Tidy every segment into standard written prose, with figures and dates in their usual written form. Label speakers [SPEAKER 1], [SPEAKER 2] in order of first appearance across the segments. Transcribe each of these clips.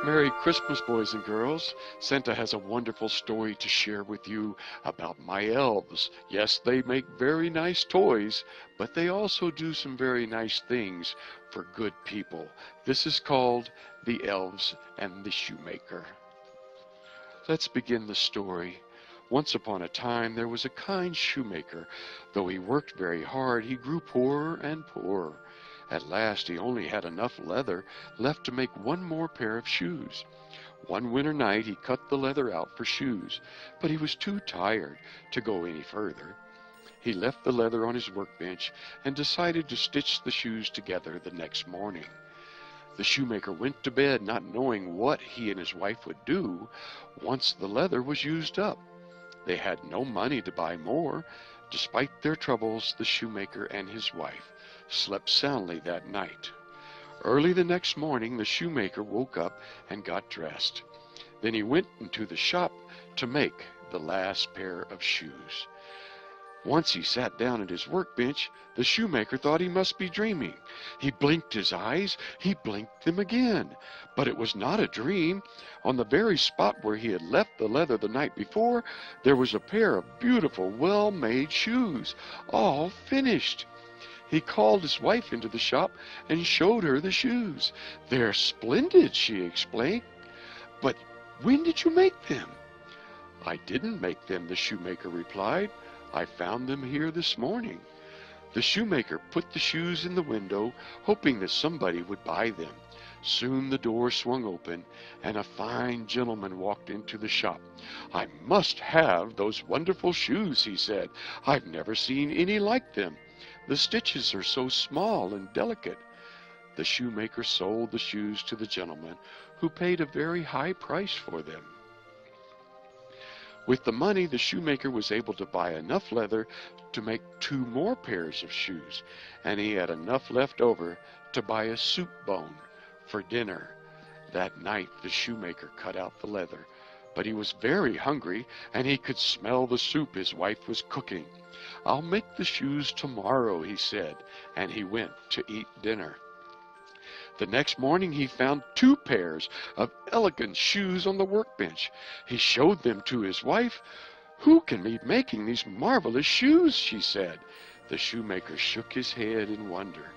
[SPEAKER 1] Merry Christmas, boys and girls. Santa has a wonderful story to share with you about my elves. Yes, they make very nice toys, but they also do some very nice things for good people. This is called The Elves and the Shoemaker. Let's begin the story. Once upon a time there was a kind shoemaker. Though he worked very hard, he grew poorer and poorer. At last he only had enough leather left to make one more pair of shoes. One winter night he cut the leather out for shoes, but he was too tired to go any further. He left the leather on his workbench and decided to stitch the shoes together the next morning. The shoemaker went to bed not knowing what he and his wife would do once the leather was used up. They had no money to buy more. Despite their troubles, the shoemaker and his wife slept soundly that night. Early the next morning, the shoemaker woke up and got dressed. Then he went into the shop to make the last pair of shoes. Once he sat down at his workbench, the shoemaker thought he must be dreaming. He blinked his eyes, he blinked them again. But it was not a dream. On the very spot where he had left the leather the night before, there was a pair of beautiful, well-made shoes, all finished. He called his wife into the shop and showed her the shoes. "They're splendid," she explained. "But when did you make them?" "I didn't make them," the shoemaker replied. "I found them here this morning." The shoemaker put the shoes in the window, hoping that somebody would buy them. Soon the door swung open, and a fine gentleman walked into the shop. "I must have those wonderful shoes," he said. "I've never seen any like them. The stitches are so small and delicate." The shoemaker sold the shoes to the gentleman, who paid a very high price for them. With the money, the shoemaker was able to buy enough leather to make 2 more pairs of shoes, and he had enough left over to buy a soup bone for dinner. That night the shoemaker cut out the leather, but he was very hungry, and he could smell the soup his wife was cooking. "I'll make the shoes tomorrow," he said, and he went to eat dinner. The next morning he found 2 pairs of elegant shoes on the workbench. He showed them to his wife. "Who can be making these marvelous shoes?" she said. The shoemaker shook his head in wonder.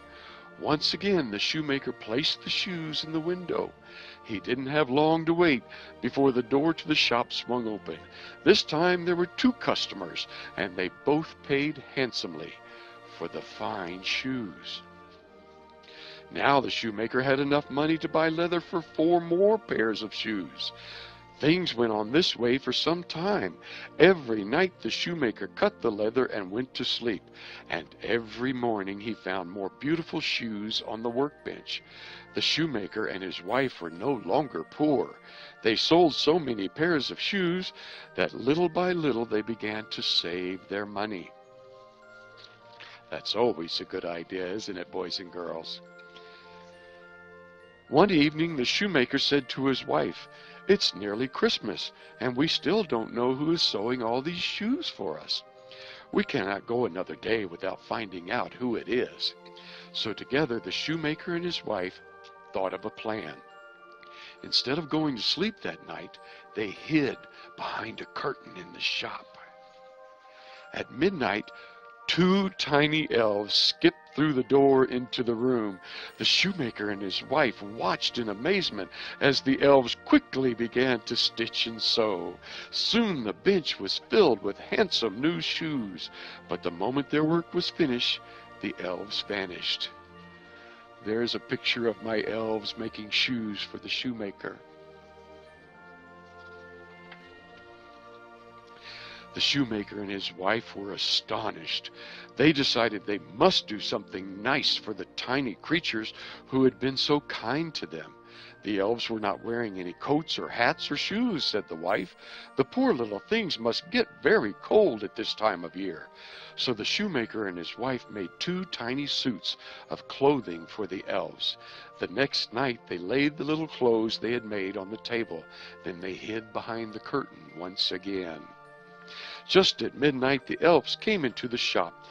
[SPEAKER 1] Once again the shoemaker placed the shoes in the window. He didn't have long to wait before the door to the shop swung open. This time there were 2 customers, and they both paid handsomely for the fine shoes. Now the shoemaker had enough money to buy leather for 4 more pairs of shoes. Things went on this way for some time. Every night the shoemaker cut the leather and went to sleep, and every morning he found more beautiful shoes on the workbench. The shoemaker and his wife were no longer poor. They sold so many pairs of shoes that little by little they began to save their money. That's always a good idea, isn't it, boys and girls? One evening the shoemaker said to his wife, "It's nearly Christmas, and we still don't know who is sewing all these shoes for us. We cannot go another day without finding out who it is." So together the shoemaker and his wife thought of a plan. Instead of going to sleep that night, they hid behind a curtain in the shop. At midnight, 2 tiny elves skipped through the door into the room. The shoemaker and his wife watched in amazement as the elves quickly began to stitch and sew. Soon the bench was filled with handsome new shoes, but the moment their work was finished, the elves vanished. There's a picture of my elves making shoes for the shoemaker. The shoemaker and his wife were astonished. They decided they must do something nice for the tiny creatures who had been so kind to them. "The elves were not wearing any coats or hats or shoes," said the wife. "The poor little things must get very cold at this time of year." So the shoemaker and his wife made 2 tiny suits of clothing for the elves. The next night they laid the little clothes they had made on the table. Then they hid behind the curtain once again. Just at midnight the elves came into the shop.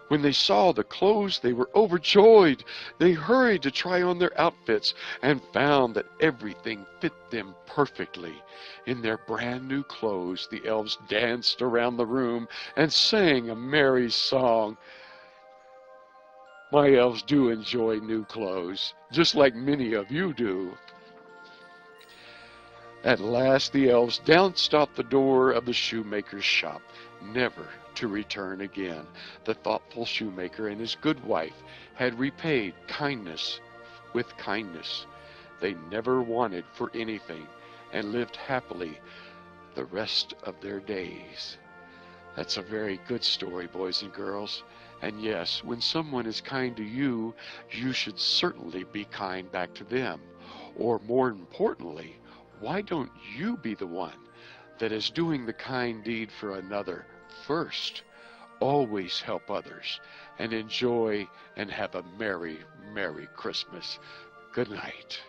[SPEAKER 1] When they saw the clothes, they were overjoyed. They hurried to try on their outfits and found that everything fit them perfectly. In their brand new clothes, the elves danced around the room and sang a merry song. My elves do enjoy new clothes, just like many of you do. At last the elves danced out the door of the shoemaker's shop, never to return again. The thoughtful shoemaker and his good wife had repaid kindness with kindness. They never wanted for anything and lived happily the rest of their days. That's a very good story, boys and girls. And yes, when someone is kind to you, you should certainly be kind back to them. Or more importantly, why don't you be the one that is doing the kind deed for another first? Always help others and enjoy and have a merry, merry Christmas. Good night.